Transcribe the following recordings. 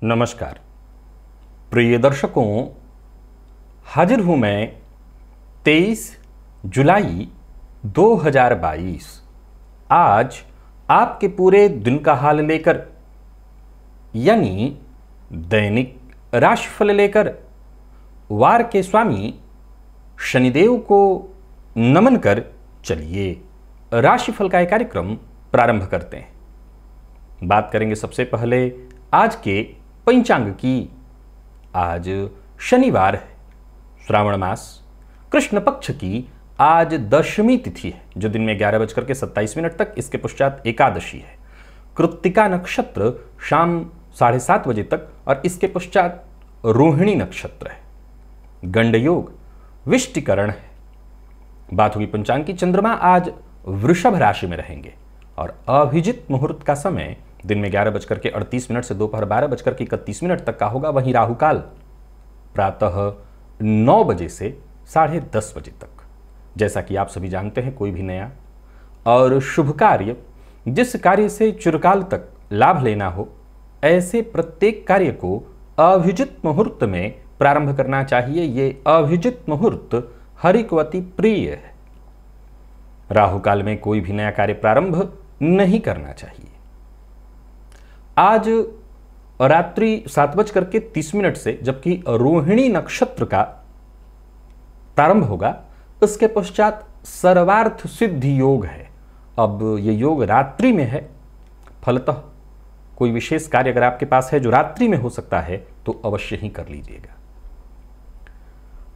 नमस्कार प्रिय दर्शकों, हाजिर हूं मैं 23 जुलाई 2022 आज आपके पूरे दिन का हाल लेकर, यानी दैनिक राशिफल लेकर वार के स्वामी शनिदेव को नमन कर चलिए राशिफल का एक कार्यक्रम प्रारंभ करते हैं। बात करेंगे सबसे पहले आज के पंचांग की। आज शनिवार है, श्रावण मास कृष्ण पक्ष की आज दशमी तिथि है, जो दिन में 11:27 तक, इसके पश्चात एकादशी है। कृत्तिका नक्षत्र शाम 7:30 बजे तक और इसके पश्चात रोहिणी नक्षत्र है। गंड योग विष्टिकरण है। बात होगी पंचांग की। चंद्रमा आज वृषभ राशि में रहेंगे और अभिजित मुहूर्त का समय दिन में 11:38 से दोपहर 12:31 तक का होगा। वहीं राहुकाल प्रातः 9 बजे से 10:30 बजे तक। जैसा कि आप सभी जानते हैं, कोई भी नया और शुभ कार्य, जिस कार्य से चिरकाल तक लाभ लेना हो, ऐसे प्रत्येक कार्य को अभिजित मुहूर्त में प्रारंभ करना चाहिए। ये अभिजित मुहूर्त हरि को अति प्रिय है। राहुकाल में कोई भी नया कार्य प्रारंभ नहीं करना चाहिए। आज रात्रि 7:30 से जबकि रोहिणी नक्षत्र का प्रारंभ होगा, उसके पश्चात सर्वार्थ सिद्धि योग है। अब ये योग रात्रि में है, फलतः कोई विशेष कार्य अगर आपके पास है जो रात्रि में हो सकता है तो अवश्य ही कर लीजिएगा।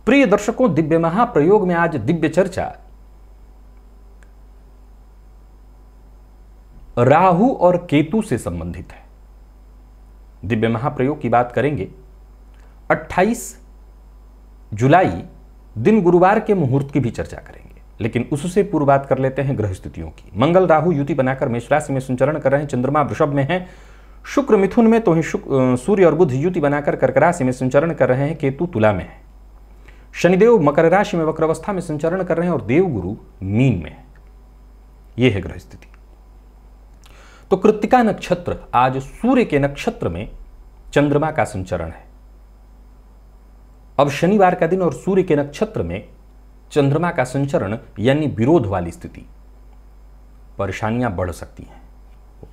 प्रिय दर्शकों, दिव्य महाप्रयोग में आज दिव्य चर्चा राहु और केतु से संबंधित है। दिव्य महाप्रयोग की बात करेंगे। 28 जुलाई दिन गुरुवार के मुहूर्त की भी चर्चा करेंगे, लेकिन उससे पूर्व बात कर लेते हैं ग्रह स्थितियों की। मंगल राहु युति बनाकर मेष राशि में संचरण कर रहे हैं। चंद्रमा वृषभ में है, शुक्र मिथुन में, तो ही सूर्य और बुध युति बनाकर कर्क राशि में संचरण कर रहे हैं। केतु तुला में है। शनिदेव मकर राशि में वक्रावस्था में संचरण कर रहे हैं और देवगुरु मीन में है। यह है ग्रह स्थिति। तो कृत्तिका नक्षत्र आज सूर्य के नक्षत्र में चंद्रमा का संचरण है। अब शनिवार का दिन और सूर्य के नक्षत्र में चंद्रमा का संचरण यानी विरोध वाली स्थिति, परेशानियां बढ़ सकती हैं।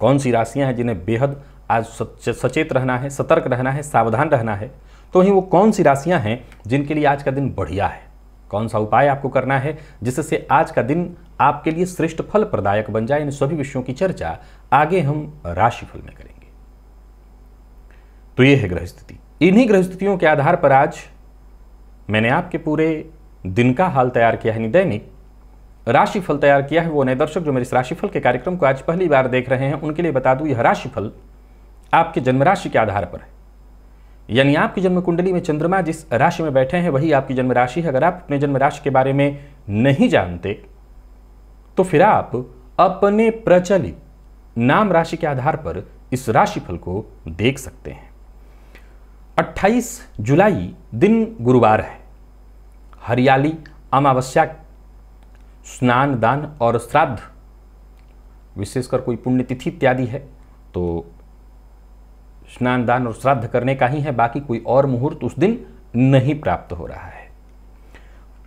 कौन सी राशियां हैं जिन्हें बेहद आज सचेत रहना है, सतर्क रहना है, सावधान रहना है? तो वहीं वो कौन सी राशियां हैं जिनके लिए आज का दिन बढ़िया है? कौन सा उपाय आपको करना है जिससे आज का दिन आपके लिए श्रेष्ठ फल प्रदायक बन जाए? इन सभी विषयों की चर्चा आगे हम राशिफल में करेंगे। तो यह है ग्रह स्थिति। इन्हीं ग्रह स्थितियों के आधार पर आज मैंने आपके पूरे दिन का हाल तैयार किया है, दैनिक राशिफल तैयार किया है। वो नए दर्शक जो मेरे इस राशिफल के कार्यक्रम को आज पहली बार देख रहे हैं, उनके लिए बता दूं, यह राशिफल आपके जन्म राशि के आधार पर है। यानी आपकी जन्म कुंडली में चंद्रमा जिस राशि में बैठे हैं वही आपकी जन्म राशि है। अगर आप अपने जन्म राशि के बारे में नहीं जानते तो फिर आप अपने प्रचलित नाम राशि के आधार पर इस राशिफल को देख सकते हैं। 28 जुलाई दिन गुरुवार है। हरियाली, अमावस्या, स्नान, दान और श्राद्ध, विशेषकर कोई पुण्यतिथि इत्यादि है तो स्नान, दान और श्राद्ध करने का ही है। बाकी कोई और मुहूर्त उस दिन नहीं प्राप्त हो रहा है।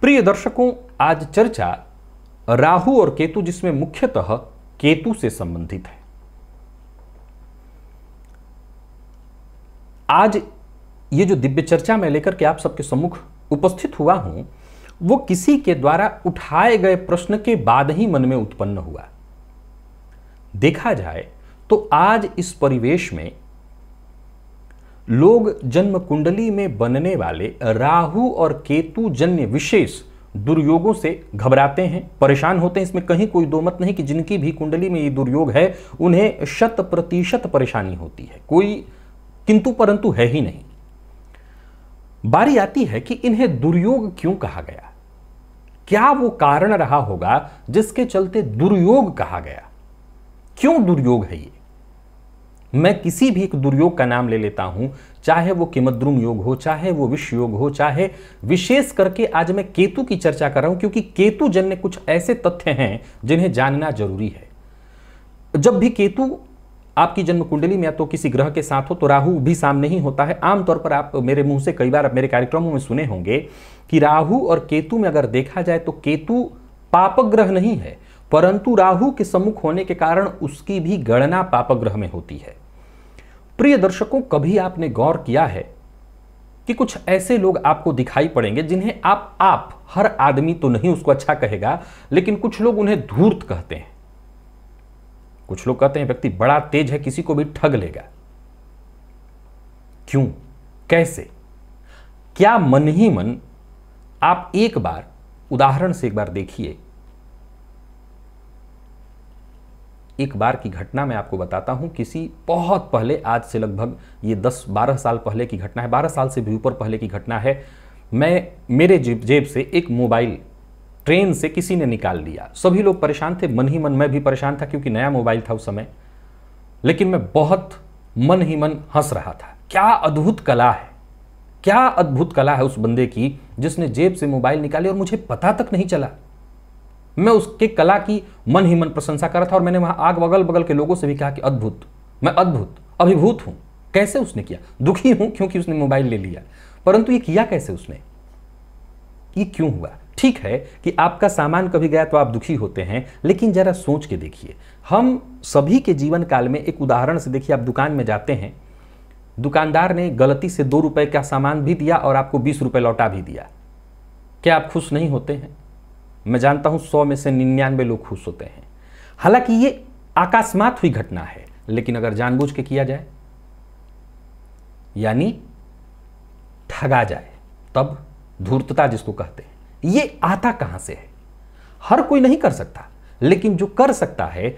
प्रिय दर्शकों, आज चर्चा राहु और केतु, जिसमें मुख्यतः केतु से संबंधित है। आज ये जो दिव्य चर्चा मैं लेकर के आप सबके सम्मुख उपस्थित हुआ हूं, वो किसी के द्वारा उठाए गए प्रश्न के बाद ही मन में उत्पन्न हुआ। देखा जाए तो आज इस परिवेश में लोग जन्म कुंडली में बनने वाले राहु और केतु जन्य विशेष दुर्योगों से घबराते हैं, परेशान होते हैं। इसमें कहीं कोई दो मत नहीं कि जिनकी भी कुंडली में ये दुर्योग है उन्हें 100% परेशानी होती है। कोई किंतु परंतु है ही नहीं। बारी आती है कि इन्हें दुर्योग क्यों कहा गया, क्या वो कारण रहा होगा जिसके चलते दुर्योग कहा गया, क्यों दुर्योग है ये। मैं किसी भी एक दुर्योग का नाम ले लेता हूं, चाहे वो किमद्रुम योग हो, चाहे वो विष योग हो, चाहे विशेष करके आज मैं केतु की चर्चा कर रहा हूं, क्योंकि केतु जन्य कुछ ऐसे तथ्य हैं जिन्हें जानना जरूरी है। जब भी केतु आपकी जन्म कुंडली में या तो किसी ग्रह के साथ हो तो राहु भी सामने ही होता है। आमतौर पर आप मेरे मुंह से कई बार मेरे कार्यक्रमों में सुने होंगे कि राहु और केतु में अगर देखा जाए तो केतु पापग्रह नहीं है, परंतु राहु के सम्मुख होने के कारण उसकी भी गणना पापग्रह में होती है। प्रिय दर्शकों, कभी आपने गौर किया है कि कुछ ऐसे लोग आपको दिखाई पड़ेंगे जिन्हें आप हर आदमी तो नहीं उसको अच्छा कहेगा, लेकिन कुछ लोग उन्हें धूर्त कहते हैं। कुछ लोग कहते हैं व्यक्ति बड़ा तेज है, किसी को भी ठग लेगा। क्यों, कैसे, क्या? मन ही मन आप एक बार उदाहरण से एक बार देखिए। एक बार की घटना मैं आपको बताता हूं, किसी बहुत पहले, आज से लगभग ये 10-12 साल पहले की घटना है, 12 साल से भी ऊपर पहले की घटना है। मेरे जेब से एक मोबाइल ट्रेन से किसी ने निकाल लिया। सभी लोग परेशान थे, मन ही मन मैं भी परेशान था क्योंकि नया मोबाइल था उस समय, लेकिन मैं बहुत मन ही मन हंस रहा था। क्या अद्भुत कला है, क्या अद्भुत कला है उस बंदे की जिसने जेब से मोबाइल निकाली और मुझे पता तक नहीं चला। मैं उसके कला की मन ही मन प्रशंसा कर रहा था और मैंने वहां आग अगल बगल के लोगों से भी कहा कि अद्भुत, मैं अद्भुत अभिभूत हूं। कैसे उसने किया? दुखी हूं क्योंकि उसने मोबाइल ले लिया, परंतु ये किया कैसे उसने, ये क्यों हुआ? ठीक है कि आपका सामान कभी गया तो आप दुखी होते हैं, लेकिन जरा सोच के देखिए। हम सभी के जीवन काल में एक उदाहरण से देखिए, आप दुकान में जाते हैं, दुकानदार ने गलती से 2 रुपए का सामान भी दिया और आपको 20 रुपए लौटा भी दिया, क्या आप खुश नहीं होते हैं? मैं जानता हूं 100 में से 99 लोग खुश होते हैं। हालांकि ये अकस्मात हुई घटना है, लेकिन अगर जानबूझ के किया जाए यानी ठगा जाए, तब धूर्तता जिसको कहते हैं, ये आता कहां से है? हर कोई नहीं कर सकता, लेकिन जो कर सकता है,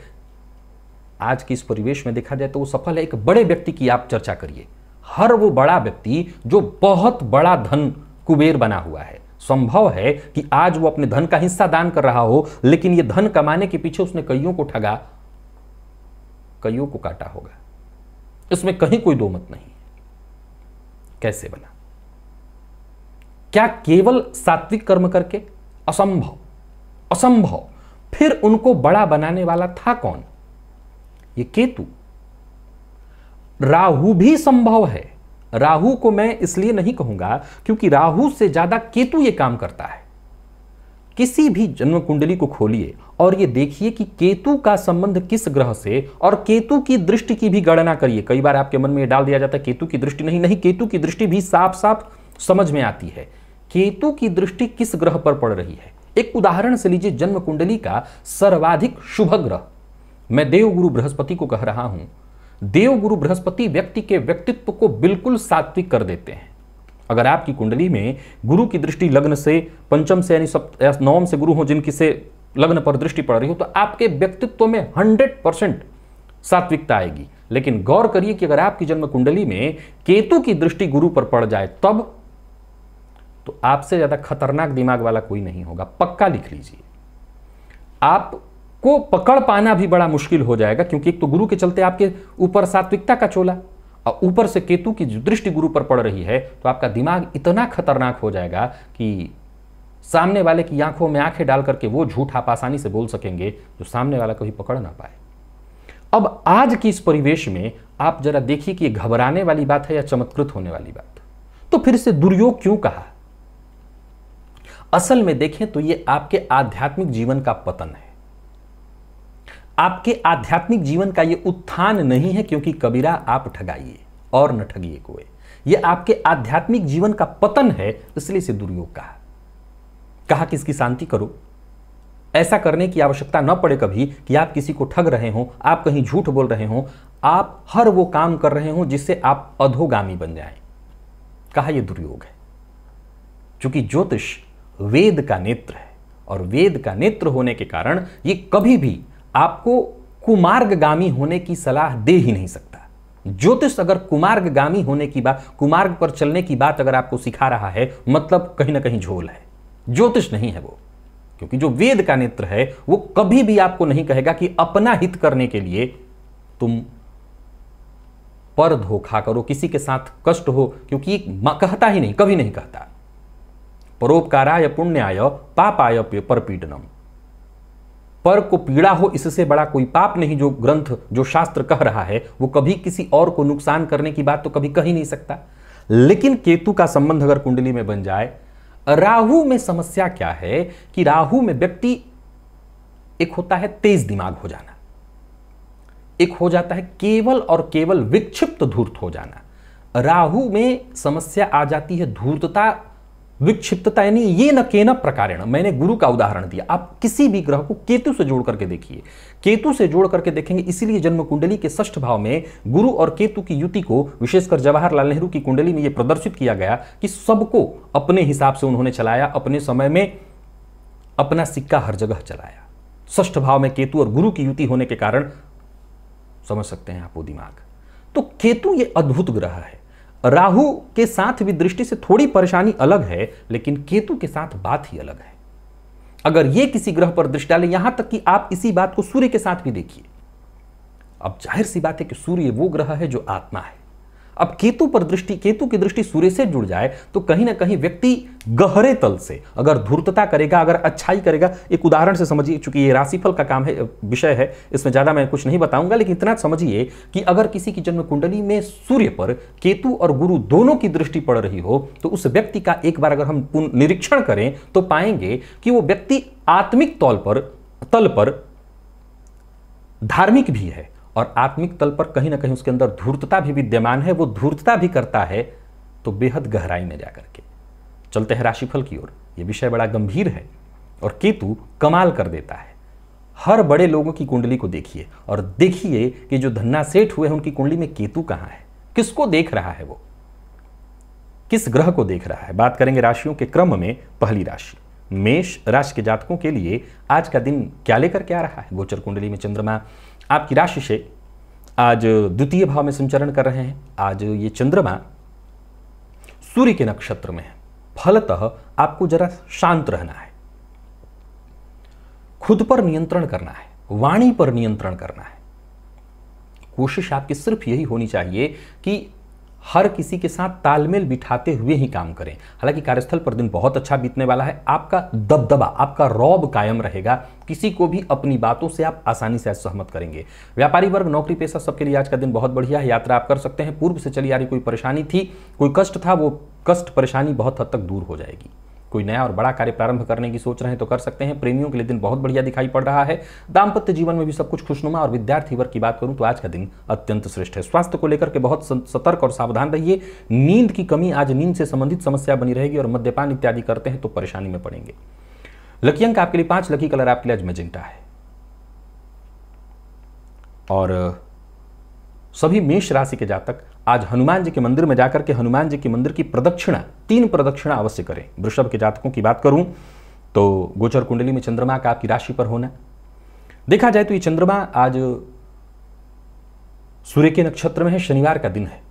आज की इस परिवेश में देखा जाए तो वो सफल है। एक बड़े व्यक्ति की आप चर्चा करिए, हर वो बड़ा व्यक्ति जो बहुत बड़ा धन कुबेर बना हुआ है, संभव है कि आज वो अपने धन का हिस्सा दान कर रहा हो, लेकिन ये धन कमाने के पीछे उसने कईयों को ठगा, कईयों को काटा होगा। इसमें कहीं कोई दो मत नहीं। कैसे बना? क्या केवल सात्विक कर्म करके? असंभव, असंभव। फिर उनको बड़ा बनाने वाला था कौन? ये केतु। राहु भी संभव है। राहु को मैं इसलिए नहीं कहूंगा क्योंकि राहु से ज्यादा केतु ये काम करता है। किसी भी जन्म कुंडली को खोलिए और ये देखिए कि केतु का संबंध किस ग्रह से, और केतु की दृष्टि की भी गणना करिए। कई बार आपके मन में ये डाल दिया जाता है केतु की दृष्टि नहीं, केतु की दृष्टि भी साफ साफ समझ में आती है। केतु की दृष्टि किस ग्रह पर पड़ रही है? एक उदाहरण से लीजिए, जन्म कुंडली का सर्वाधिक शुभ ग्रह, मैं देवगुरु बृहस्पति को कह रहा हूं। देवगुरु बृहस्पति व्यक्ति के व्यक्तित्व को बिल्कुल सात्विक कर देते हैं। अगर आपकी कुंडली में गुरु की दृष्टि लग्न से, पंचम से यानी नवम से गुरु हो जिनकी से लग्न पर दृष्टि पड़ रही हो, तो आपके व्यक्तित्व में 100% सात्विकता आएगी। लेकिन गौर करिए कि अगर आपकी जन्म कुंडली में केतु की दृष्टि गुरु पर पड़ जाए, तब तो आपसे ज्यादा खतरनाक दिमाग वाला कोई नहीं होगा। पक्का लिख लीजिए। आपको पकड़ पाना भी बड़ा मुश्किल हो जाएगा, क्योंकि एक तो गुरु के चलते आपके ऊपर सात्विकता का चोला, और ऊपर से केतु की दृष्टि गुरु पर पड़ रही है, तो आपका दिमाग इतना खतरनाक हो जाएगा कि सामने वाले की आंखों में आंखें डाल करके वो झूठ आप आसानी से बोल सकेंगे जो सामने वाला कभी पकड़ ना पाए। अब आज की इस परिवेश में आप जरा देखिए कि ये घबराने वाली बात है या चमत्कृत होने वाली बात। तो फिर से दुर्योग क्यों कहा? असल में देखें तो ये आपके आध्यात्मिक जीवन का पतन है। आपके आध्यात्मिक जीवन का ये उत्थान नहीं है, क्योंकि कबीरा आप ठगाइए और न ठगिए कोई। ये आपके आध्यात्मिक जीवन का पतन है, इसलिए इसे दुर्योग कहा कि इसकी शांति करो। ऐसा करने की आवश्यकता न पड़े कभी कि आप किसी को ठग रहे हो, आप कहीं झूठ बोल रहे हो, आप हर वो काम कर रहे हो जिससे आप अधोगामी बन जाएं। कहा यह दुर्योग है। क्योंकि ज्योतिष वेद का नेत्र है, और वेद का नेत्र होने के कारण ये कभी भी आपको कुमार्गगामी होने की सलाह दे ही नहीं सकता। ज्योतिष अगर कुमार्गगामी होने की बात, कुमार्ग पर चलने की बात अगर आपको सिखा रहा है, मतलब कहीं ना कहीं झोल है, ज्योतिष नहीं है वो। क्योंकि जो वेद का नेत्र है वो कभी भी आपको नहीं कहेगा कि अपना हित करने के लिए तुम पर धोखा करो, किसी के साथ कष्ट हो, क्योंकि कहता ही नहीं, कभी नहीं कहता। परोपकाराय पुण्याय पापाय परपीडनम, पर को पीड़ा हो इससे बड़ा कोई पाप नहीं। जो ग्रंथ, जो शास्त्र कह रहा है वो कभी किसी और को नुकसान करने की बात तो कभी कह ही नहीं सकता। लेकिन केतु का संबंध अगर कुंडली में बन जाए, राहु में समस्या क्या है कि राहु में व्यक्ति, एक होता है तेज दिमाग हो जाना, एक हो जाता है केवल और केवल विक्षिप्त धूर्त हो जाना। राहु में समस्या आ जाती है धूर्तता, विक्षिप्तता, यानी ये न केन प्रकारेण। मैंने गुरु का उदाहरण दिया, आप किसी भी ग्रह को केतु से जोड़ करके देखिए, केतु से जोड़ करके देखेंगे। इसीलिए जन्म कुंडली के षष्ठ भाव में गुरु और केतु की युति को, विशेषकर जवाहरलाल नेहरू की कुंडली में यह प्रदर्शित किया गया कि सबको अपने हिसाब से उन्होंने चलाया, अपने समय में अपना सिक्का हर जगह चलाया। षष्ठ भाव में केतु और गुरु की युति होने के कारण समझ सकते हैं आप वो दिमाग। तो केतु ये अद्भुत ग्रह है। राहु के साथ भी दृष्टि से थोड़ी परेशानी अलग है, लेकिन केतु के साथ बात ही अलग है। अगर ये किसी ग्रह पर दृष्टि डाले, यहां तक कि आप इसी बात को सूर्य के साथ भी देखिए। अब जाहिर सी बात है कि सूर्य वो ग्रह है जो आत्मा है। अब केतु पर दृष्टि, केतु की दृष्टि सूर्य से जुड़ जाए तो कहीं ना कहीं व्यक्ति गहरे तल से अगर धूर्तता करेगा, अगर अच्छाई करेगा। एक उदाहरण से समझिए, चूंकि ये राशिफल का काम है, विषय है, इसमें ज्यादा मैं कुछ नहीं बताऊंगा, लेकिन इतना समझिए कि अगर किसी की जन्म कुंडली में सूर्य पर केतु और गुरु दोनों की दृष्टि पड़ रही हो, तो उस व्यक्ति का एक बार अगर हम निरीक्षण करें तो पाएंगे कि वो व्यक्ति आत्मिक तल पर धार्मिक भी है और आत्मिक तल पर कहीं ना कहीं उसके अंदर धूर्तता भी विद्यमान है। वो धूर्तता भी करता है तो बेहद गहराई में जाकर के। चलते हैं राशिफल की ओर। यह विषय बड़ा गंभीर है और केतु कमाल कर देता है। हर बड़े लोगों की कुंडली को देखिए और देखिए कि जो धन्ना सेठ हुए हैं उनकी कुंडली में केतु कहां है, किसको देख रहा है, वो किस ग्रह को देख रहा है। बात करेंगे राशियों के क्रम में। पहली राशि मेष राशि के जातकों के लिए आज का दिन क्या लेकर के आ रहा है। गोचर कुंडली में चंद्रमा आपकी राशि से आज द्वितीय भाव में संचरण कर रहे हैं। आज ये चंद्रमा सूर्य के नक्षत्र में है। फलतः आपको जरा शांत रहना है, खुद पर नियंत्रण करना है, वाणी पर नियंत्रण करना है। कोशिश आपकी सिर्फ यही होनी चाहिए कि हर किसी के साथ तालमेल बिठाते हुए ही काम करें। हालांकि कार्यस्थल पर दिन बहुत अच्छा बीतने वाला है। आपका दबदबा, आपका रौब कायम रहेगा। किसी को भी अपनी बातों से आप आसानी से सहमत करेंगे। व्यापारी वर्ग, नौकरी पेशा, सबके लिए आज का दिन बहुत बढ़िया है। यात्रा आप कर सकते हैं। पूर्व से चली आ रही कोई परेशानी थी, कोई कष्ट था, वो कष्ट परेशानी बहुत हद तक दूर हो जाएगी। कोई नया और बड़ा कार्य प्रारंभ करने की सोच रहे हैं तो कर सकते हैं। प्रेमियों के लिए दिन बहुत बढ़िया दिखाई पड़ रहा है। दाम्पत्य जीवन में भी सब कुछ खुशनुमा। और विद्यार्थी वर्ग की बात करूं तो आज का दिन अत्यंत श्रेष्ठ है। स्वास्थ्य को लेकर के बहुत सतर्क और सावधान रहिए। नींद की कमी, आज नींद से संबंधित समस्या बनी रहेगी और मद्यपान इत्यादि करते हैं तो परेशानी में पड़ेंगे। लकी अंक आपके लिए 5, लकी कलर आपके लिए आज मैजेंटा है। और सभी मेष राशि के जातक आज हनुमान जी के मंदिर में जाकर के हनुमान जी के मंदिर की प्रदक्षिणा, 3 प्रदक्षिणा अवश्य करें। वृषभ के जातकों की बात करूं तो गोचर कुंडली में चंद्रमा का आपकी राशि पर होना, देखा जाए तो ये चंद्रमा आज सूर्य के नक्षत्र में है। शनिवार का दिन है।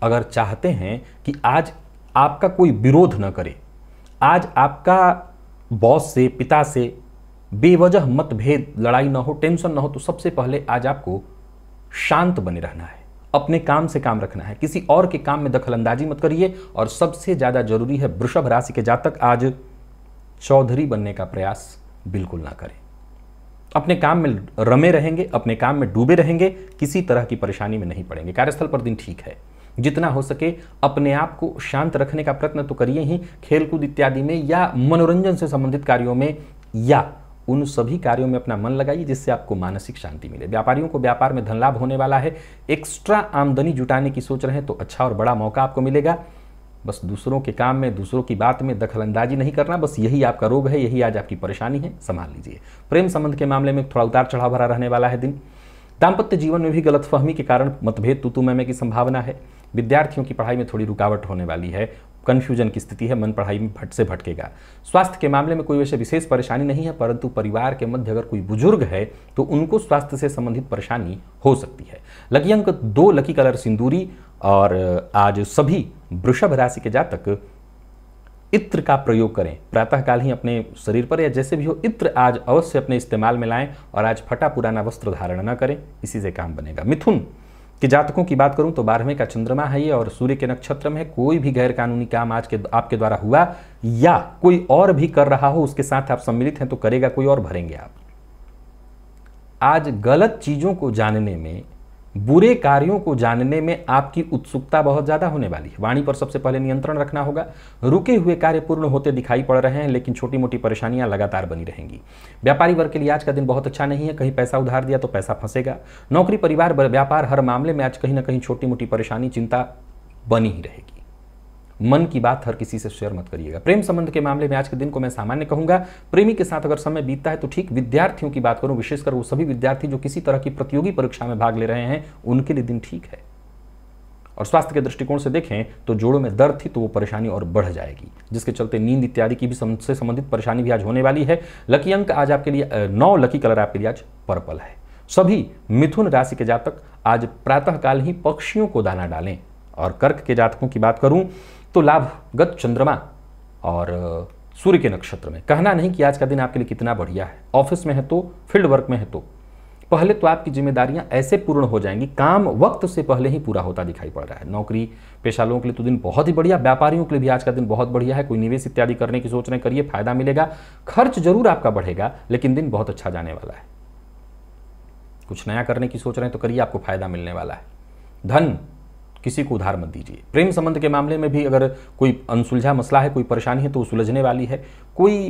अगर चाहते हैं कि आज आपका कोई विरोध न करे, आज आपका बॉस से, पिता से बेवजह मतभेद, लड़ाई ना हो, टेंशन ना हो, तो सबसे पहले आज आपको शांत बने रहना है। अपने काम से काम रखना है। किसी और के काम में दखलंदाजी मत करिए। और सबसे ज्यादा जरूरी है, वृषभ राशि के जातक आज चौधरी बनने का प्रयास बिल्कुल ना करें। अपने काम में रमे रहेंगे, अपने काम में डूबे रहेंगे, किसी तरह की परेशानी में नहीं पड़ेंगे। कार्यस्थल पर दिन ठीक है। जितना हो सके अपने आप को शांत रखने का प्रयत्न तो करिए ही। खेलकूद इत्यादि में या मनोरंजन से संबंधित कार्यों में या उन सभी कार्यों में अपना मन लगाइए जिससे आपको मानसिक शांति मिले। व्यापारियों को व्यापार में धन लाभ होने वाला है। एक्स्ट्रा आमदनी जुटाने की सोच रहे हैं तो अच्छा और बड़ा मौका आपको मिलेगा। बस दूसरों के काम में, दूसरों की बात में दखलंदाजी नहीं करना, बस यही आपका रोग है, यही आज आपकी परेशानी है, संभाल लीजिए। प्रेम संबंध के मामले में थोड़ा उतार चढ़ाव भरा रहने वाला है दिन। दाम्पत्य जीवन में भी गलतफहमी के कारण मतभेद, तू-तू मैं-मैं की संभावना है। विद्यार्थियों की पढ़ाई में थोड़ी रुकावट होने वाली है, कन्फ्यूजन की स्थिति है, मन पढ़ाई में भट से भटकेगा। स्वास्थ्य के मामले में कोई वैसे विशेष परेशानी नहीं है, परंतु परिवार के मध्य अगर कोई बुजुर्ग है तो उनको स्वास्थ्य से संबंधित परेशानी हो सकती है। लकी अंक 2, लकी कलर सिंदूरी। और आज सभी वृषभ राशि के जातक इत्र का प्रयोग करें, प्रातःकाल ही अपने शरीर पर या जैसे भी हो इत्र आज अवश्य अपने इस्तेमाल में लाएं और आज फटा पुराना वस्त्र धारण न करें, इसी से काम बनेगा। मिथुन के जातकों की बात करूं तो 12वें का चंद्रमा है ये और सूर्य के नक्षत्र में है। कोई भी गैर कानूनी काम आज के आपके द्वारा हुआ या कोई और भी कर रहा हो, उसके साथ आप सम्मिलित हैं तो करेगा कोई और, भरेंगे आप। आज गलत चीजों को जानने में, बुरे कार्यों को जानने में आपकी उत्सुकता बहुत ज्यादा होने वाली है। वाणी पर सबसे पहले नियंत्रण रखना होगा। रुके हुए कार्य पूर्ण होते दिखाई पड़ रहे हैं, लेकिन छोटी मोटी परेशानियां लगातार बनी रहेंगी। व्यापारी वर्ग के लिए आज का दिन बहुत अच्छा नहीं है, कहीं पैसा उधार दिया तो पैसा फंसेगा। नौकरी, परिवार, व्यापार, हर मामले में आज कहीं ना कहीं छोटी मोटी परेशानी, चिंता बनी ही रहेगी। मन की बात हर किसी से शेयर मत करिएगा। प्रेम संबंध के मामले में आज के दिन को मैं सामान्य कहूंगा। प्रेमी के साथ अगर समय बीतता है तो ठीक। विद्यार्थियों की बात करूं, विशेषकर वो सभी विद्यार्थी जो किसी तरह की प्रतियोगी परीक्षा में भाग ले रहे हैं, उनके लिए दिन ठीक है। और स्वास्थ्य के दृष्टिकोण से देखें तो जोड़ों में दर्द थी तो वो परेशानी और बढ़ जाएगी, जिसके चलते नींद इत्यादि की भी से संबंधित परेशानी भी आज होने वाली है। लकी अंक आज आपके लिए 9, लकी कलर आपके लिए आज पर्पल है। सभी मिथुन राशि के जातक आज प्रातःकाल ही पक्षियों को दाना डालें। और कर्क के जातकों की बात करूं तो लाभगत चंद्रमा और सूर्य के नक्षत्र में, कहना नहीं कि आज का दिन आपके लिए कितना बढ़िया है। ऑफिस में है तो, फील्ड वर्क में है तो पहले तो आपकी जिम्मेदारियां ऐसे पूर्ण हो जाएंगी, काम वक्त से पहले ही पूरा होता दिखाई पड़ रहा है। नौकरी पेशा लोगों के लिए तो दिन बहुत ही बढ़िया, व्यापारियों के लिए भी आज का दिन बहुत बढ़िया है। कोई निवेश इत्यादि करने की सोच रहे हैं, करिए, फायदा मिलेगा। खर्च जरूर आपका बढ़ेगा, लेकिन दिन बहुत अच्छा जाने वाला है। कुछ नया करने की सोच रहे हैं तो करिए, आपको फायदा मिलने वाला है। धन किसी को उधार मत दीजिए। प्रेम संबंध के मामले में भी अगर कोई अनसुलझा मसला है, कोई परेशानी है तो वो सुलझने वाली है। कोई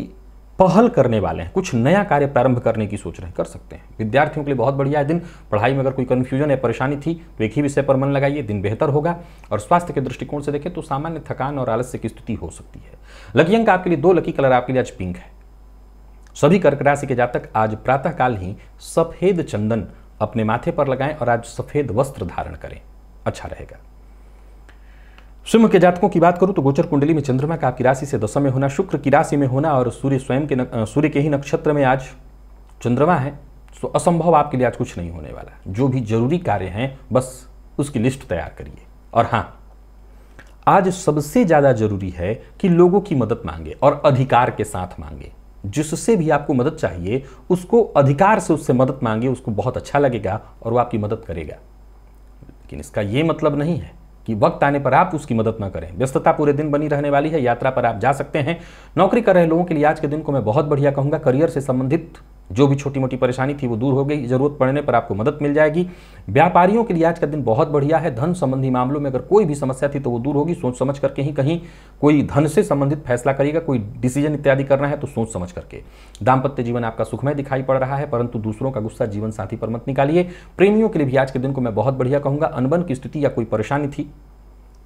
पहल करने वाले हैं, कुछ नया कार्य प्रारंभ करने की सोच रहे हैं, कर सकते हैं। विद्यार्थियों के लिए बहुत बढ़िया है दिन। पढ़ाई में अगर कोई कन्फ्यूजन या परेशानी थी तो एक ही विषय पर मन लगाइए, दिन बेहतर होगा। और स्वास्थ्य के दृष्टिकोण से देखें तो सामान्य थकान और आलस्य की स्थिति हो सकती है। लकी अंक आपके लिए 2, लकी कलर आपके लिए आज पिंक है। सभी कर्क राशि के जातक आज प्रातःकाल ही सफेद चंदन अपने माथे पर लगाएं और आज सफेद वस्त्र धारण करें, अच्छा रहेगा। सिंह के जातकों की बात करूं तो गोचर कुंडली में चंद्रमा का आपकी राशि से दशम में होना, शुक्र की राशि में होना और सूर्य के ही नक्षत्र में आज चंद्रमा है, तो असंभव आपके लिए आज कुछ नहीं होने वाला। जो भी जरूरी कार्य हैं बस उसकी लिस्ट तैयार करिए। और हाँ, आज सबसे ज्यादा जरूरी है कि लोगों की मदद मांगे और अधिकार के साथ मांगे। जिससे भी आपको मदद चाहिए उसको अधिकार से उससे मदद मांगे, उसको बहुत अच्छा लगेगा और वो आपकी मदद करेगा। लेकिन इसका ये मतलब नहीं है कि वक्त आने पर आप उसकी मदद न करें। व्यस्तता पूरे दिन बनी रहने वाली है, यात्रा पर आप जा सकते हैं। नौकरी कर रहे लोगों के लिए आज के दिन को मैं बहुत बढ़िया कहूंगा। करियर से संबंधित जो भी छोटी मोटी परेशानी थी वो दूर हो गई, जरूरत पड़ने पर आपको मदद मिल जाएगी। व्यापारियों के लिए आज का दिन बहुत बढ़िया है। धन संबंधी मामलों में अगर कोई भी समस्या थी तो वो दूर होगी। सोच समझ करके ही कहीं कोई धन से संबंधित फैसला करिएगा, कोई डिसीजन इत्यादि करना है तो सोच समझ करके। दाम्पत्य जीवन आपका सुखमय दिखाई पड़ रहा है, परंतु दूसरों का गुस्सा जीवन साथी पर मत निकालिए। प्रेमियों के लिए भी आज के दिन को मैं बहुत बढ़िया कहूंगा। अनबन की स्थिति या कोई परेशानी थी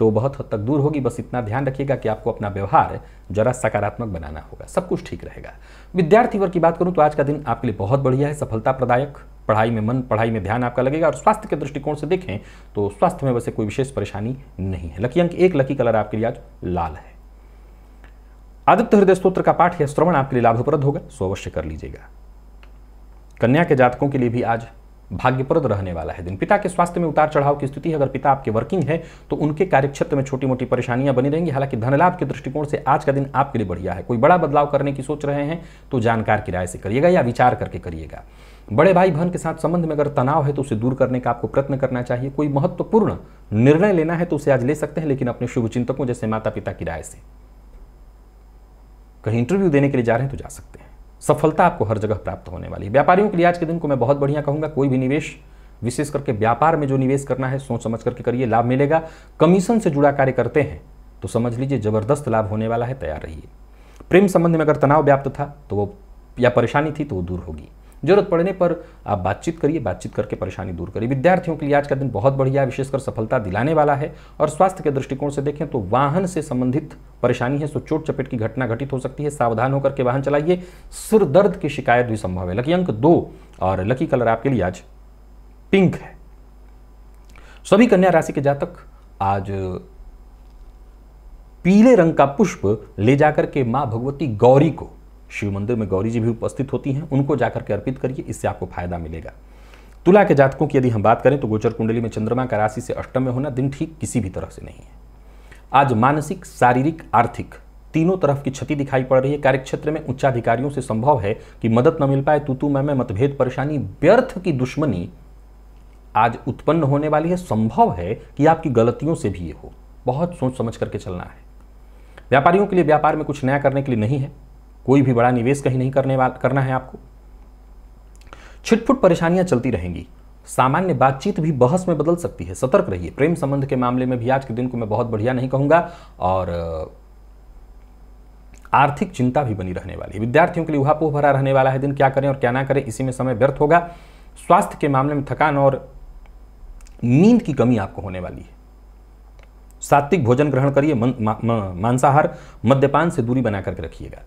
तो बहुत हद तक दूर होगी। बस इतना ध्यान रखिएगा कि आपको अपना व्यवहार जरा सकारात्मक बनाना होगा, सब कुछ ठीक रहेगा। विद्यार्थी वर्ग की बात करूं तो आज का दिन आपके लिए बहुत बढ़िया है, सफलता प्रदायक। पढ़ाई में मन, पढ़ाई में ध्यान आपका लगेगा। और स्वास्थ्य के दृष्टिकोण से देखें तो स्वास्थ्य में वैसे कोई विशेष परेशानी नहीं है। लकी अंक 1, लकी कलर आपके लिए आज लाल है। आदित्य हृदय स्तोत्र का पाठ या श्रवण आपके लिए लाभप्रद होगा, सो अवश्य कर लीजिएगा। कन्या के जातकों के लिए भी आज भाग्यप्रद रहने वाला है दिन। पिता के स्वास्थ्य में उतार चढ़ाव की स्थिति है। अगर पिता आपके वर्किंग है तो उनके कार्यक्षेत्र में छोटी मोटी परेशानियां बनी रहेंगी। हालांकि धन लाभ के दृष्टिकोण से आज का दिन आपके लिए बढ़िया है। कोई बड़ा बदलाव करने की सोच रहे हैं तो जानकार की राय से करिएगा या विचार करके करिएगा। बड़े भाई बहन के साथ संबंध में अगर तनाव है तो उसे दूर करने का आपको प्रयत्न करना चाहिए। कोई महत्वपूर्ण निर्णय लेना है तो उसे आज ले सकते हैं, लेकिन अपने शुभचिंतकों जैसे माता पिता की राय से। कहीं इंटरव्यू देने के लिए जा रहे हैं तो जा सकते हैं। सफलता आपको हर जगह प्राप्त होने वाली है। व्यापारियों के लिए आज के दिन को मैं बहुत बढ़िया कहूंगा। कोई भी निवेश, विशेष करके व्यापार में जो निवेश करना है सोच समझ करके करिए, लाभ मिलेगा। कमीशन से जुड़ा कार्य करते हैं तो समझ लीजिए जबरदस्त लाभ होने वाला है, तैयार रहिए। प्रेम संबंध में अगर तनाव व्याप्त था तो वो या परेशानी थी तो वो दूर होगी। जरूरत पड़ने पर आप बातचीत करिए, बातचीत करके परेशानी दूर करिए। विद्यार्थियों के लिए आज का दिन बहुत बढ़िया है, विशेषकर सफलता दिलाने वाला है। और स्वास्थ्य के दृष्टिकोण से देखें तो वाहन से संबंधित परेशानी है, सो चोट चपेट की घटना घटित हो सकती है, सावधान होकर के वाहन चलाइए। सिर दर्द की शिकायत भी संभव है। लकी अंक 2 और लकी कलर आपके लिए आज पिंक है। सभी कन्या राशि के जातक आज पीले रंग का पुष्प ले जाकर के मां भगवती गौरी को, शिव मंदिर में गौरी जी भी उपस्थित होती हैं, उनको जाकर के अर्पित करिए, इससे आपको फायदा मिलेगा। तुला के जातकों की यदि हम बात करें तो गोचर कुंडली में चंद्रमा का राशि से अष्टम में होना दिन ठीक किसी भी तरह से नहीं है। आज मानसिक, शारीरिक, आर्थिक तीनों तरफ की क्षति दिखाई पड़ रही है। कार्यक्षेत्र में उच्चाधिकारियों से संभव है कि मदद न मिल पाए, तू मैं मतभेद, परेशानी, व्यर्थ की दुश्मनी आज उत्पन्न होने वाली है। संभव है कि आपकी गलतियों से भी ये हो, बहुत सोच समझ करके चलना है। व्यापारियों के लिए व्यापार में कुछ नया करने के लिए नहीं है, कोई भी बड़ा निवेश कहीं नहीं करना है आपको। छिटपुट परेशानियां चलती रहेंगी, सामान्य बातचीत भी बहस में बदल सकती है, सतर्क रहिए। प्रेम संबंध के मामले में भी आज के दिन को मैं बहुत बढ़िया नहीं कहूंगा और आर्थिक चिंता भी बनी रहने वाली है। विद्यार्थियों के लिए उहापोह भरा रहने वाला है दिन, क्या करें और क्या ना करें इसी में समय व्यर्थ होगा। स्वास्थ्य के मामले में थकान और नींद की कमी आपको होने वाली है। सात्विक भोजन ग्रहण करिए, मांसाहार, मद्यपान से दूरी बना करके रखिएगा।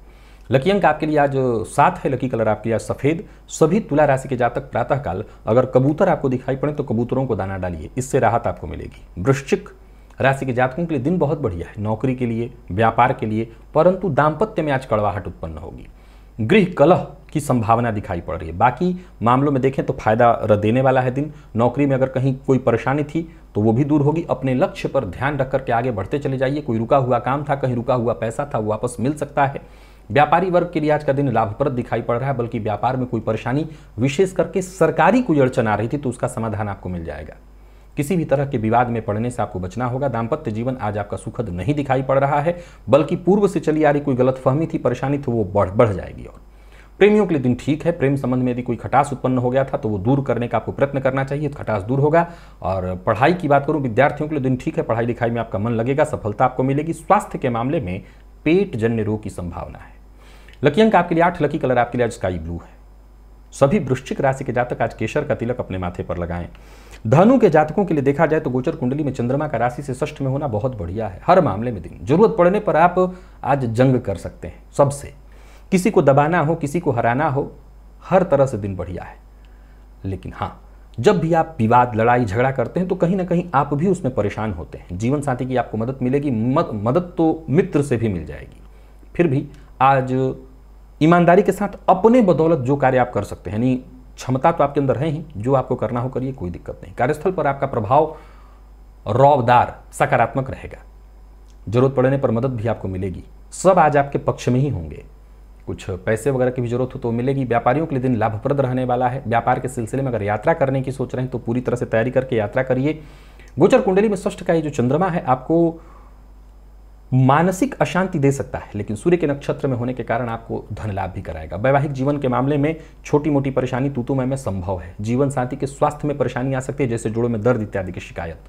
लकी अंक आपके लिए आज 7 है, लकी कलर आपके लिए आज सफेद। सभी तुला राशि के जातक प्रातःकाल अगर कबूतर आपको दिखाई पड़े तो कबूतरों को दाना डालिए, इससे राहत आपको मिलेगी। वृश्चिक राशि के जातकों के लिए दिन बहुत बढ़िया है, नौकरी के लिए, व्यापार के लिए, परंतु दाम्पत्य में आज कड़वाहट उत्पन्न होगी। गृह कलह की संभावना दिखाई पड़ रही है। बाकी मामलों में देखें तो फायदा देने वाला है दिन। नौकरी में अगर कहीं कोई परेशानी थी तो वो भी दूर होगी। अपने लक्ष्य पर ध्यान रख करके आगे बढ़ते चले जाइए। कोई रुका हुआ काम था, कहीं रुका हुआ पैसा था, वो वापस मिल सकता है। व्यापारी वर्ग के लिए आज का दिन लाभप्रद दिखाई पड़ रहा है, बल्कि व्यापार में कोई परेशानी, विशेष करके सरकारी कोई अड़चन आ रही थी तो उसका समाधान आपको मिल जाएगा। किसी भी तरह के विवाद में पड़ने से आपको बचना होगा। दाम्पत्य जीवन आज आपका सुखद नहीं दिखाई पड़ रहा है, बल्कि पूर्व से चली आ रही कोई गलतफहमी थी, परेशानी थी, वो बढ़ जाएगी। और प्रेमियों के लिए दिन ठीक है। प्रेम संबंध में यदि कोई खटास उत्पन्न हो गया था तो वो दूर करने का आपको प्रयत्न करना चाहिए, खटास दूर होगा। और पढ़ाई की बात करूं, विद्यार्थियों के लिए दिन ठीक है, पढ़ाई लिखाई में आपका मन लगेगा, सफलता आपको मिलेगी। स्वास्थ्य के मामले में पेट जन्य रोग की संभावना है। लकी अंक आपके लिए 8, लकी कलर आपके लिए आज स्काई ब्लू है। सभी वृश्चिक राशि के जातक आज केसर का तिलक अपने माथे पर लगाएं। धनु के जातकों के लिए देखा जाए तो गोचर कुंडली में चंद्रमा का राशि से षष्ठ में होना बहुत बढ़िया है। हर मामले में दिन, जरूरत पड़ने पर आप आज जंग कर सकते हैं सबसे, किसी को दबाना हो, किसी को हराना हो, हर तरह से दिन बढ़िया है। लेकिन हाँ, जब भी आप विवाद, लड़ाई, झगड़ा करते हैं तो कहीं ना कहीं आप भी उसमें परेशान होते हैं। जीवन साथी की आपको मदद मिलेगी, मदद तो मित्र से भी मिल जाएगी। फिर भी आज ईमानदारी के साथ अपने बदौलत जो कार्य आप कर सकते हैं, यानी क्षमता तो आपके अंदर है ही, जो आपको करना हो करिए, कोई दिक्कत नहीं। कार्यस्थल पर आपका प्रभाव रौबदार, सकारात्मक रहेगा। जरूरत पड़ने पर मदद भी आपको मिलेगी। सब आज आपके पक्ष में ही होंगे। कुछ पैसे वगैरह की भी जरूरत हो तो मिलेगी। व्यापारियों के लिए दिन लाभप्रद रहने वाला है। व्यापार के सिलसिले में अगर यात्रा करने की सोच रहे हैं तो पूरी तरह से तैयारी करके यात्रा करिए। गोचर कुंडली में षष्ठ का ये जो चंद्रमा है आपको मानसिक अशांति दे सकता है, लेकिन सूर्य के नक्षत्र में होने के कारण आपको धन लाभ भी कराएगा। वैवाहिक जीवन के मामले में छोटी मोटी परेशानी तू मैं संभव है। जीवन साथी के स्वास्थ्य में परेशानी आ सकती है, जैसे जोड़ों में दर्द इत्यादि की शिकायत।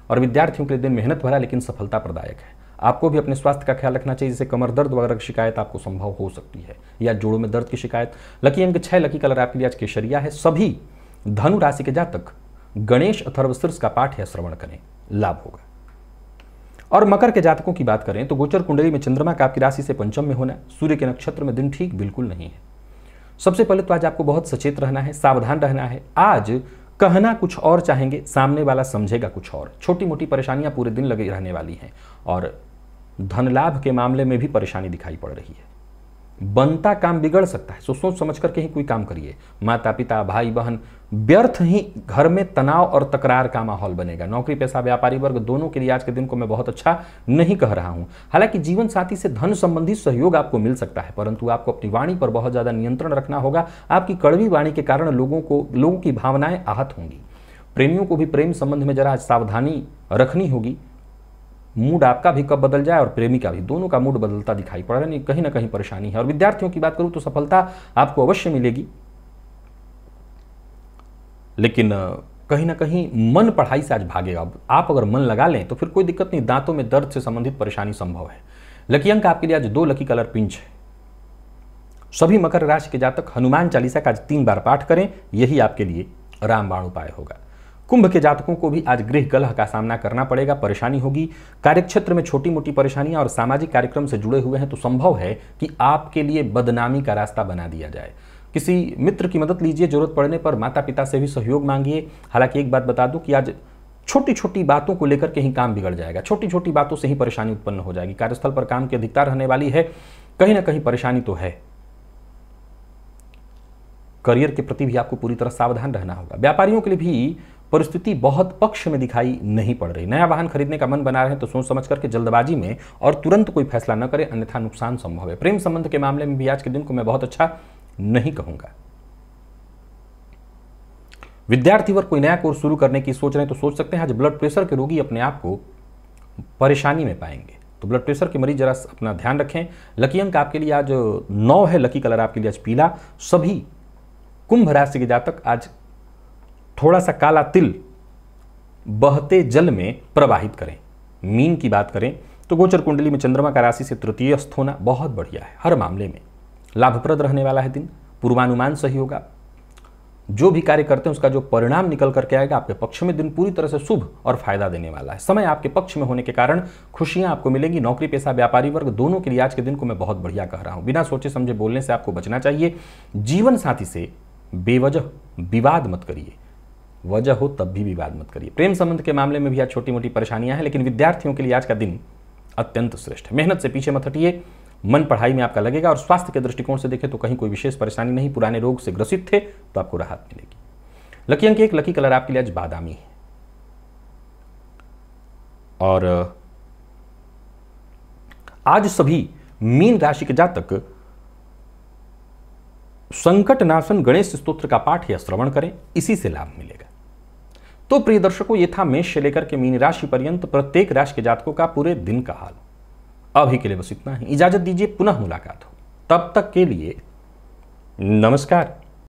और विद्यार्थियों के लिए दिन मेहनत भरा लेकिन सफलता प्रदायक है। आपको भी अपने स्वास्थ्य का ख्याल रखना चाहिए, जैसे कमर दर्द वगैरह की शिकायत आपको संभव हो सकती है, या जोड़ों में दर्द की शिकायत। लकी अंक 6, लकी कलर आपके लिए आज केसरिया है। सभी धनु राशि के जातक गणेश अथर्वशीर्ष का पाठ या श्रवण करें, लाभ होगा। और मकर के जातकों की बात करें तो गोचर कुंडली में चंद्रमा का आपकी राशि से पंचम में होना, सूर्य के नक्षत्र में दिन ठीक बिल्कुल नहीं है। सबसे पहले तो आज आपको बहुत सचेत रहना है, सावधान रहना है। आज कहना कुछ और चाहेंगे, सामने वाला समझेगा कुछ और। छोटी मोटी परेशानियां पूरे दिन लगी रहने वाली हैं और धन लाभ के मामले में भी परेशानी दिखाई पड़ रही है। बनता काम बिगड़ सकता है, सोच समझ करके ही कोई काम करिए। माता पिता, भाई बहन, व्यर्थ ही घर में तनाव और तकरार का माहौल बनेगा। नौकरी पेशा, व्यापारी वर्ग दोनों के लिए आज के दिन को मैं बहुत अच्छा नहीं कह रहा हूं। हालांकि जीवन साथी से धन संबंधी सहयोग आपको मिल सकता है, परंतु आपको अपनी वाणी पर बहुत ज्यादा नियंत्रण रखना होगा। आपकी कड़वी वाणी के कारण लोगों की भावनाएं आहत होंगी। प्रेमियों को भी प्रेम संबंध में जरा सावधानी रखनी होगी। मूड आपका भी कब बदल जाए और प्रेमी का भी, दोनों का मूड बदलता दिखाई पड़ रहा है, कहीं ना कहीं परेशानी है। और विद्यार्थियों की बात करूं तो सफलता आपको अवश्य मिलेगी, लेकिन कहीं ना कहीं मन पढ़ाई से आज भागेगा। आप अगर मन लगा लें तो फिर कोई दिक्कत नहीं, दांतों में दर्द से संबंधित परेशानी संभव है। लकी अंक आपके लिए आज 2, लकी कलर पिंच है। सभी मकर राशि के जातक हनुमान चालीसा का आज 3 बार पाठ करें, यही आपके लिए रामबाण उपाय होगा। कुंभ के जातकों को भी आज गृह कलह का सामना करना पड़ेगा, परेशानी होगी। कार्यक्षेत्र में छोटी मोटी परेशानियां और सामाजिक कार्यक्रम से जुड़े हुए हैं तो संभव है कि आपके लिए बदनामी का रास्ता बना दिया जाए। किसी मित्र की मदद लीजिए, जरूरत पड़ने पर माता पिता से भी सहयोग मांगिए। हालांकि एक बात बता दूं कि आज छोटी छोटी बातों को लेकर के ही काम बिगड़ जाएगा, छोटी छोटी बातों से ही परेशानी उत्पन्न हो जाएगी। कार्यस्थल पर काम की अधिकता रहने वाली है, कहीं ना कहीं परेशानी तो है। करियर के प्रति भी आपको पूरी तरह सावधान रहना होगा। व्यापारियों के लिए भी परिस्थिति बहुत पक्ष में दिखाई नहीं पड़ रही। नया वाहन खरीदने का मन बना रहे हैं तो सोच समझ करके जल्दबाजी में और तुरंत कोई फैसला न करें, अन्यथा नुकसान संभव है। प्रेम संबंध के मामले में भी आज के दिन को मैं बहुत अच्छा नहीं कहूंगा। विद्यार्थी वर्ग कोई नया कोर्स शुरू करने की सोच रहे हैं तो सोच सकते हैं। आज ब्लड प्रेशर के रोगी अपने आप को परेशानी में पाएंगे, तो ब्लड प्रेशर के मरीज जरा अपना ध्यान रखें। लकी अंक आपके लिए आज 9 है, लकी कलर आपके लिए आज पीला। सभी कुंभ राशि के जातक आज थोड़ा सा काला तिल बहते जल में प्रवाहित करें। मीन की बात करें तो गोचर कुंडली में चंद्रमा का राशि से तृतीयस्थ होना बहुत बढ़िया है। हर मामले में लाभप्रद रहने वाला है दिन, पूर्वानुमान सही होगा। जो भी कार्य करते हैं उसका जो परिणाम निकल करके आएगा आपके पक्ष में, दिन पूरी तरह से शुभ और फायदा देने वाला है। समय आपके पक्ष में होने के कारण खुशियां आपको मिलेंगी। नौकरी पेशा व्यापारी वर्ग दोनों के लिए आज के दिन को मैं बहुत बढ़िया कह रहा हूं। बिना सोचे समझे बोलने से आपको बचना चाहिए। जीवन साथी से बेवजह विवाद मत करिए, वजह हो तब भी विवाद मत करिए। प्रेम संबंध के मामले में भी आज छोटी मोटी परेशानियां हैं, लेकिन विद्यार्थियों के लिए आज का दिन अत्यंत श्रेष्ठ है। मेहनत से पीछे मत हटिए, मन पढ़ाई में आपका लगेगा। और स्वास्थ्य के दृष्टिकोण से देखें तो कहीं कोई विशेष परेशानी नहीं, पुराने रोग से ग्रसित थे तो आपको राहत मिलेगी। लकी अंक 1, लकी कलर आपके लिए आज बादामी है। और आज सभी मीन राशि के जातक संकट नाशन गणेश स्तोत्र का पाठ या श्रवण करें, इसी से लाभ मिलेगा। तो प्रिय दर्शकों, ये था मेष से लेकर के मीन राशि पर्यंत प्रत्येक राशि के जातकों का पूरे दिन का हाल। अभी के लिए बस इतना ही। इजाजत दीजिए, पुनः मुलाकात हो। तब तक के लिए नमस्कार।